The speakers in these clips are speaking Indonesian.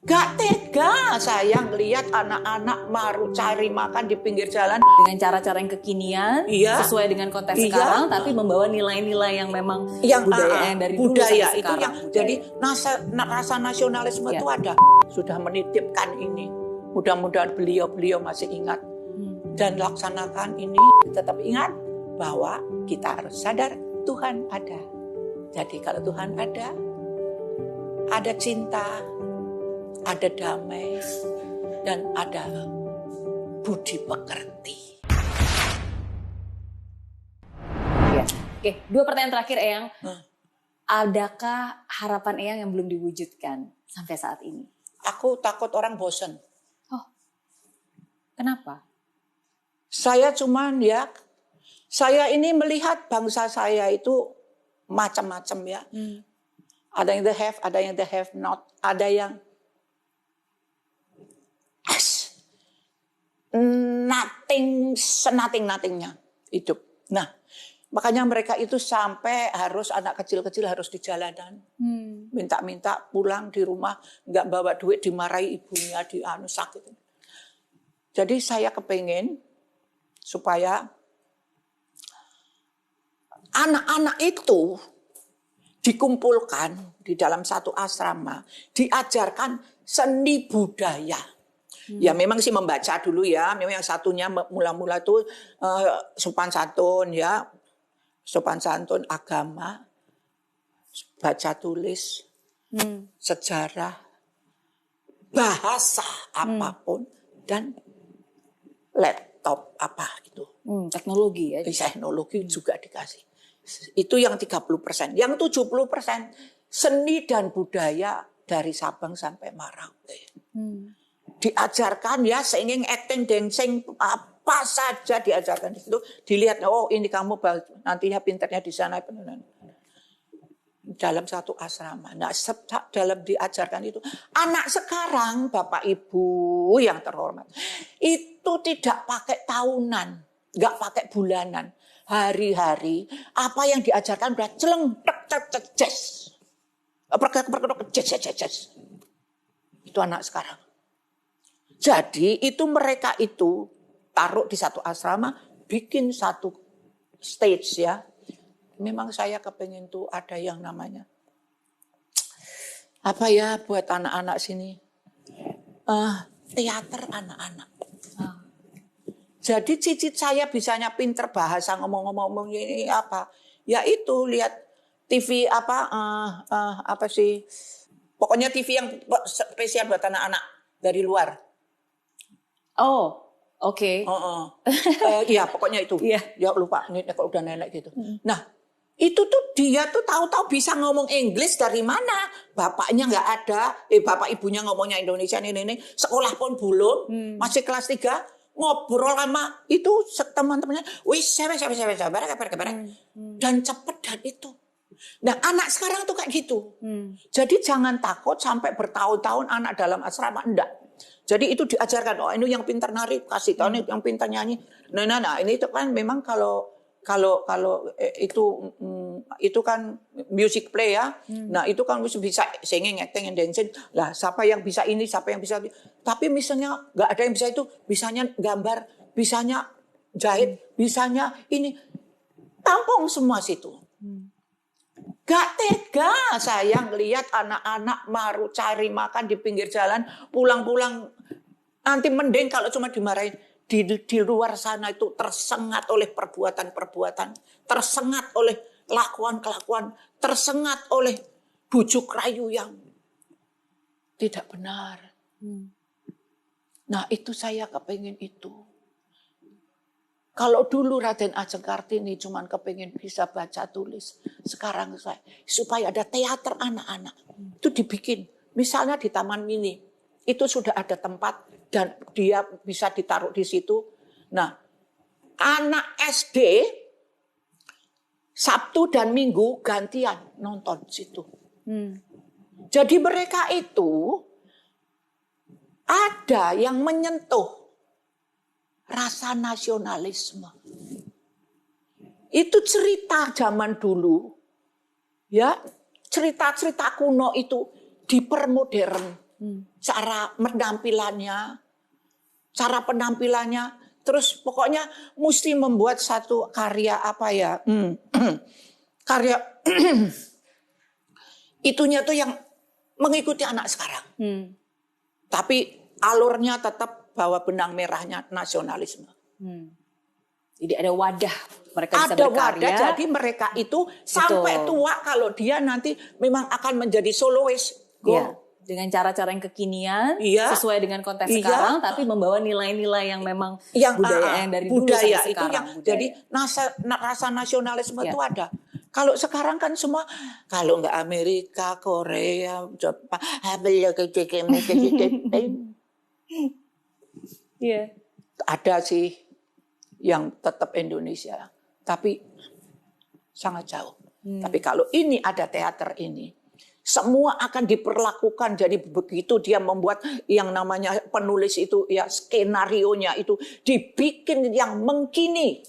Gak tega saya ngelihat anak-anak maru cari makan di pinggir jalan dengan cara-cara yang kekinian, sesuai dengan konteks sekarang, tapi membawa nilai-nilai yang memang budaya yang dari budaya dulu itu sekarang. Yang jadi rasa nasionalisme itu ada. Sudah menitipkan ini. Mudah-mudahan beliau masih ingat dan laksanakan ini. Tetap ingat bahwa kita harus sadar Tuhan ada. Jadi kalau Tuhan ada cinta, ada damai, dan ada budi pekerti. Ya. Oke, 2 pertanyaan terakhir, Eyang. Adakah harapan Eyang yang belum diwujudkan sampai saat ini? Aku takut orang bosan. Oh, kenapa? Saya ini melihat bangsa saya itu macam-macam ya. Ada yang the have, ada yang the have not, ada yang nothingnya hidup. Nah, makanya mereka itu sampai harus anak kecil-kecil harus di jalanan, minta-minta pulang di rumah, nggak bawa duit dimarahi ibunya, sakit. Jadi saya kepengen supaya anak-anak itu dikumpulkan di dalam satu asrama, diajarkan seni budaya. Ya memang sih membaca dulu ya, memang yang satunya mula-mula tuh sopan santun ya, sopan santun agama, baca tulis, sejarah, bahasa apapun, dan laptop apa itu. Teknologi ya. Teknologi juga dikasih. Itu yang 30%. Yang 70% seni dan budaya dari Sabang sampai Merauke. Diajarkan ya singing, acting, dancing, apa saja diajarkan di situ. Dilihat, oh ini kamu nantinya pinternya di sana. Dalam satu asrama. Nah, dalam diajarkan itu. Anak sekarang, Bapak Ibu yang terhormat, itu tidak pakai tahunan, nggak pakai bulanan. Hari-hari, apa yang diajarkan udah celeng, jazz. Itu anak sekarang. Jadi itu mereka itu taruh di satu asrama, bikin satu stage ya. Memang saya kepengen tuh ada yang namanya apa ya buat anak-anak sini, teater anak-anak. Jadi cicit saya bisanya pinter bahasa ngomong-ngomong ini apa? Ya itu lihat TV apa sih? Pokoknya TV yang spesial buat anak-anak dari luar. Oh, oke. Iya, pokoknya itu. Ya lupa, ini kalau udah nenek gitu. Nah, itu tuh dia tuh tahu-tahu bisa ngomong Inggris dari mana? Bapaknya nggak ada, bapak ibunya ngomongnya Indonesia ini. Sekolah pun belum, masih kelas 3, ngobrol sama itu teman-temannya. Wis, dan cepet dan itu. Nah, anak sekarang tuh kayak gitu. Jadi jangan takut sampai bertahun-tahun anak dalam asrama, enggak. Jadi itu diajarkan, oh ini yang pintar nari, kasih tahu yang pintar nyanyi. Nah, ini itu kan memang kalau itu kan music play ya. Nah, itu kan bisa singing, acting, and dancing. Lah, siapa yang bisa ini, siapa yang bisa. Tapi misalnya nggak ada yang bisa itu, bisanya gambar, bisanya jahit, bisanya ini. Tampung semua situ. Gak tega saya ngelihat anak-anak maru cari makan di pinggir jalan, pulang-pulang nanti mending kalau cuma dimarahin. Di luar sana itu tersengat oleh perbuatan-perbuatan, tersengat oleh kelakuan-kelakuan, tersengat oleh bujuk rayu yang tidak benar. Nah itu saya kepengen itu. Kalau dulu Raden Ajeng Kartini cuma kepengen bisa baca tulis. Sekarang saya supaya ada teater anak-anak. Itu dibikin. Misalnya di Taman Mini. Itu sudah ada tempat dan dia bisa ditaruh di situ. Nah, anak SD Sabtu dan Minggu gantian nonton di situ. Jadi mereka itu ada yang menyentuh rasa nasionalisme. Itu cerita zaman dulu. Ya, cerita-cerita kuno itu dipermodern. cara penampilannya, terus pokoknya mesti membuat satu karya karya itunya tuh yang mengikuti anak sekarang. Tapi alurnya tetap bawa benang merahnya nasionalisme. Jadi ada wadah mereka bisa Ada berkarya. wadah, jadi mereka itu sampai tua kalau dia nanti memang akan menjadi solois. Iya, dengan cara-cara yang kekinian, sesuai dengan konteks sekarang, tapi membawa nilai-nilai yang memang budaya yang dari dulu sampai itu sekarang. Yang, jadi rasa nasionalisme itu ada. Kalau sekarang kan semua, kalau nggak Amerika, Korea, Jepang, ada sih yang tetap Indonesia, tapi sangat jauh. Tapi kalau ini ada teater ini, semua akan diperlakukan. Jadi begitu dia membuat yang namanya penulis itu, ya skenarionya itu dibikin yang mengkini,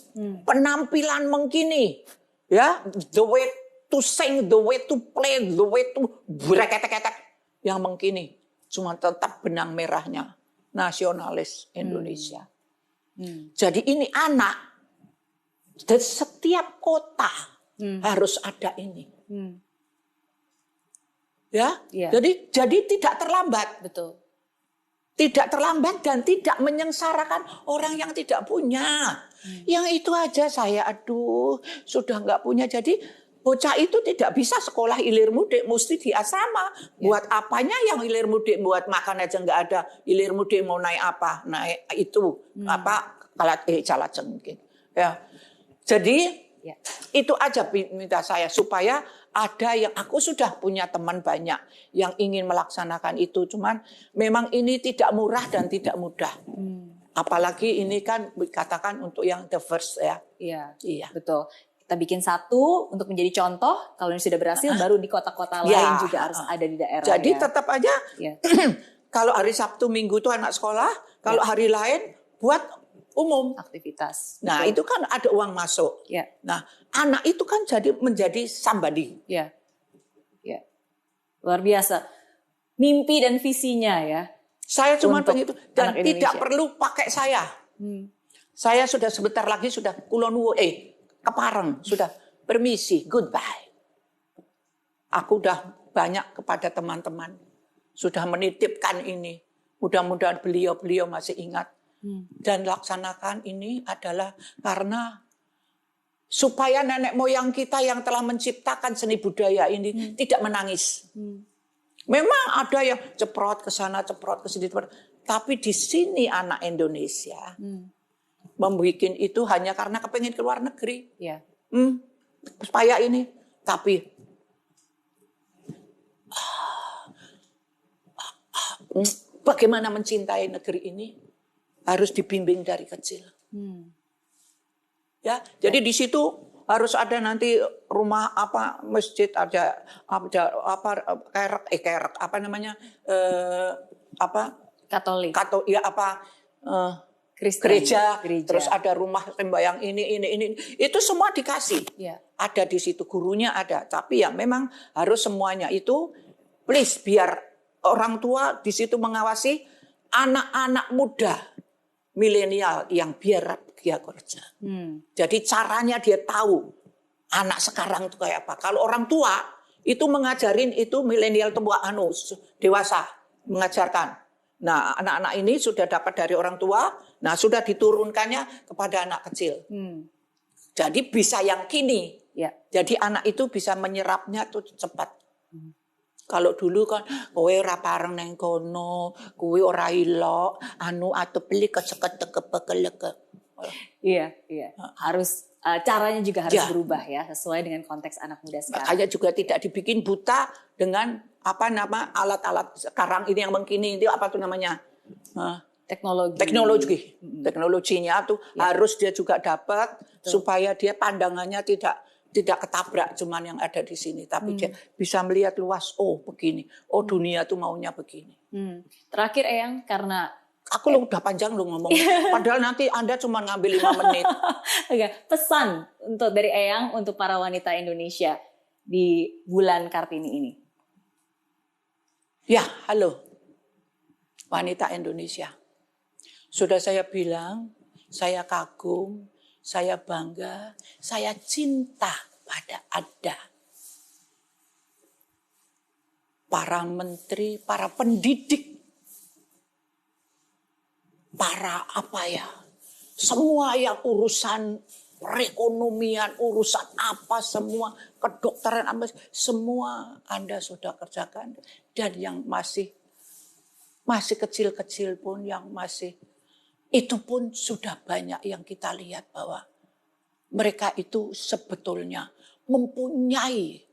penampilan mengkini. Ya, the way to sing, the way to play, the way to bereketek-ketek yang mengkini. Cuma tetap benang merahnya nasionalis Indonesia. Jadi ini anak dan setiap kota harus ada ini. Ya, jadi tidak terlambat. Betul. Tidak terlambat dan tidak menyengsarakan orang yang tidak punya. Yang itu aja saya, sudah nggak punya. Jadi bocah itu tidak bisa sekolah hilir mudik, mesti di asrama. Buat apanya yang hilir mudik, buat makan aja nggak ada. Hilir mudik mau naik apa? Naik itu calat mungkin. Ya, jadi itu aja minta saya supaya ada yang aku sudah punya teman banyak yang ingin melaksanakan itu, cuman memang ini tidak murah dan tidak mudah. Apalagi ini kan dikatakan untuk yang the first ya. Iya, betul. Kita bikin satu untuk menjadi contoh. Kalau ini sudah berhasil, baru di kota-kota lain juga harus ada di daerah. Jadi tetap aja kalau hari Sabtu Minggu itu anak sekolah, kalau hari lain buat umum aktivitas. Nah, itu kan ada uang masuk. Nah, anak itu kan menjadi somebody. Luar biasa. Mimpi dan visinya ya. Saya cuma begitu dan tidak perlu pakai saya. Saya sudah sebentar lagi sudah kulon kepareng, sudah permisi, goodbye. Aku udah banyak kepada teman-teman sudah menitipkan ini. Mudah-mudahan beliau masih ingat. Dan laksanakan ini adalah karena supaya nenek moyang kita yang telah menciptakan seni budaya ini tidak menangis. Memang ada yang ceprot ke sana, ceprot ke sini, tapi di sini anak Indonesia membuat itu hanya karena kepengen keluar negeri. Supaya ini, tapi bagaimana mencintai negeri ini? Harus dibimbing dari kecil. Ya, jadi di situ harus ada nanti rumah masjid ada kerek Katolik. Gereja, terus ada rumah sembahyang ini. Itu semua dikasih. Ada di situ, gurunya ada, tapi yang memang harus semuanya itu please biar orang tua di situ mengawasi anak-anak muda milenial yang biar dia kerja. Jadi caranya dia tahu anak sekarang itu kayak apa. Kalau orang tua itu mengajarin itu milenial tua dewasa mengajarkan. Nah, anak-anak ini sudah dapat dari orang tua, nah sudah diturunkannya kepada anak kecil. Jadi bisa yang kini. Jadi anak itu bisa menyerapnya tuh cepat. Kalau dulu kan kowe ora pareng nang kono, kowe ora ilok, atau beli keceket-kekeleke. Iya. Harus caranya juga harus berubah ya, sesuai dengan konteks anak muda sekarang. Makanya juga tidak dibikin buta dengan alat-alat sekarang ini yang mengkini itu apa tuh namanya? Teknologinya tuh harus dia juga dapat supaya dia pandangannya tidak ketabrak cuman yang ada di sini, tapi dia bisa melihat luas. Oh begini, dunia tuh maunya begini. Terakhir Eyang, karena aku udah panjang ngomong, padahal nanti Anda cuma ngambil 5 menit. Pesan dari Eyang untuk para wanita Indonesia di bulan Kartini ini. Ya, halo. wanita Indonesia. Sudah saya bilang, saya kagum, saya bangga, saya cinta pada Anda. Para menteri, para pendidik, para semua yang urusan perekonomian, urusan apa semua, kedokteran, semua Anda sudah kerjakan. Dan yang masih kecil-kecil pun, yang masih, itu pun sudah banyak yang kita lihat bahwa mereka itu sebetulnya mempunyai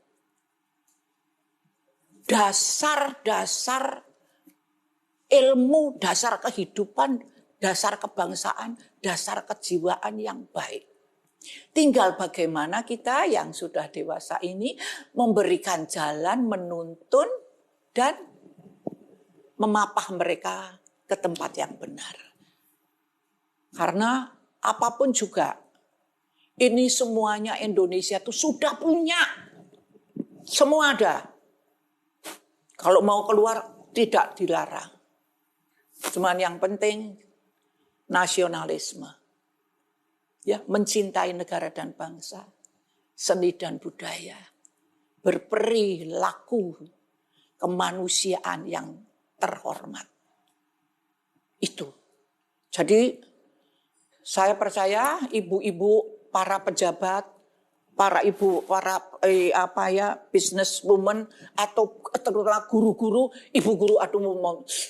dasar-dasar ilmu, dasar kehidupan, dasar kebangsaan, dasar kejiwaan yang baik. Tinggal bagaimana kita yang sudah dewasa ini memberikan jalan, menuntun, dan memapah mereka ke tempat yang benar. Karena apapun juga, ini semuanya Indonesia itu sudah punya. Semua ada. Kalau mau keluar tidak dilarang. Cuman yang penting nasionalisme. Ya, mencintai negara dan bangsa, seni dan budaya, berperilaku kemanusiaan yang terhormat. Itu. Jadi saya percaya ibu-ibu, para pejabat, para businesswoman atau terutama guru-guru, ibu guru,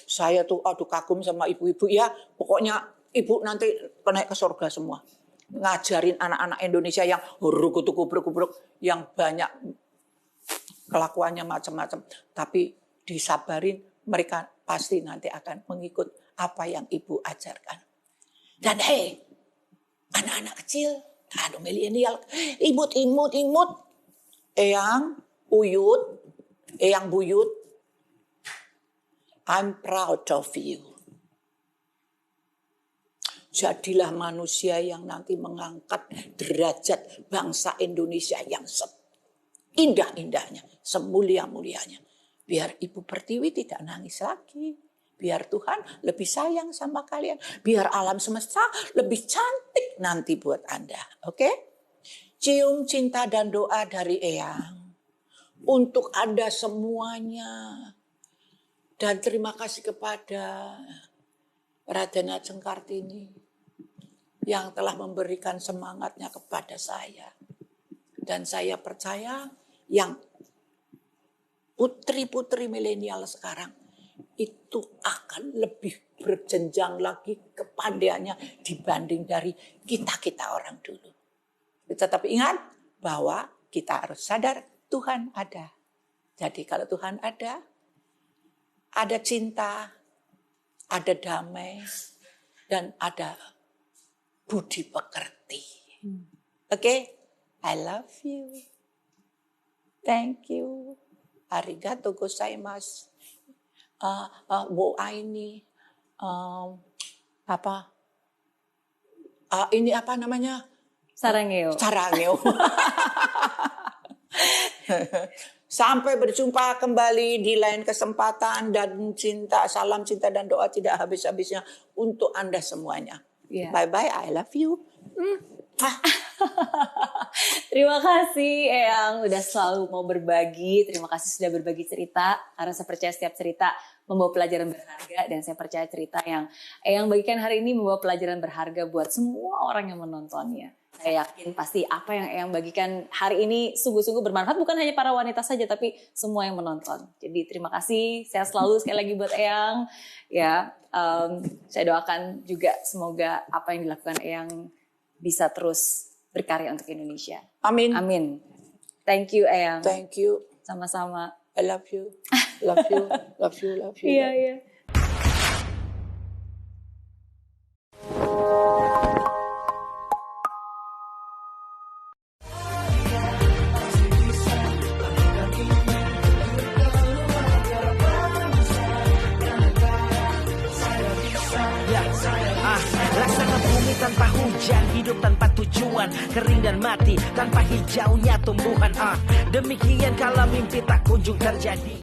saya tuh kagum sama ibu-ibu ya. Pokoknya ibu nanti naik ke surga semua. Ngajarin anak-anak Indonesia yang kubruk-kubruk, yang banyak kelakuannya macam-macam, tapi disabarin, mereka pasti nanti akan mengikut apa yang ibu ajarkan. Dan anak-anak kecil, milenial, imut, eyang buyut, I'm proud of you. Jadilah manusia yang nanti mengangkat derajat bangsa Indonesia yang indah-indahnya, semulia-mulianya. Biar Ibu Pertiwi tidak nangis lagi. Biar Tuhan lebih sayang sama kalian. Biar alam semesta lebih cantik nanti buat Anda. Oke? Cium cinta dan doa dari Eyang. Untuk Anda semuanya. Dan terima kasih kepada Raden Ajeng Kartini. Yang telah memberikan semangatnya kepada saya. Dan saya percaya yang putri-putri milenial sekarang itu akan lebih berjenjang lagi kepandaiannya dibanding dari kita-kita orang dulu. Tetapi ingat bahwa kita harus sadar Tuhan ada. Jadi kalau Tuhan ada cinta, ada damai, dan ada budi pekerti. Oke? I love you. Thank you. Arigatou gozaimasu. Wo aini. Ini apa namanya? Sarangeo. Sampai berjumpa kembali di lain kesempatan, dan salam cinta dan doa tidak habis-habisnya untuk Anda semuanya. Yeah. Bye-bye, I love you. Terima kasih Eyang udah selalu mau berbagi. Terima kasih sudah berbagi cerita. Karena saya percaya setiap cerita membawa pelajaran berharga. Dan saya percaya cerita yang Eyang bagikan hari ini membawa pelajaran berharga buat semua orang yang menontonnya. Saya yakin pasti apa yang Eyang bagikan hari ini sungguh-sungguh bermanfaat. Bukan hanya para wanita saja, tapi semua yang menonton. Jadi terima kasih. Sehat selalu sekali lagi buat Eyang. Ya, saya doakan juga semoga apa yang dilakukan Eyang bisa terus berkarya untuk Indonesia. Amin. Amin. Thank you Eyang. Thank you. Sama-sama. I love you. Love you. Love you. Love you. Iya, iya. Laksana bumi tanpa hujan, hidup tanpa tujuan, kering dan mati tanpa hijaunya tumbuhan. Demikian kalau mimpi tak kunjung terjadi.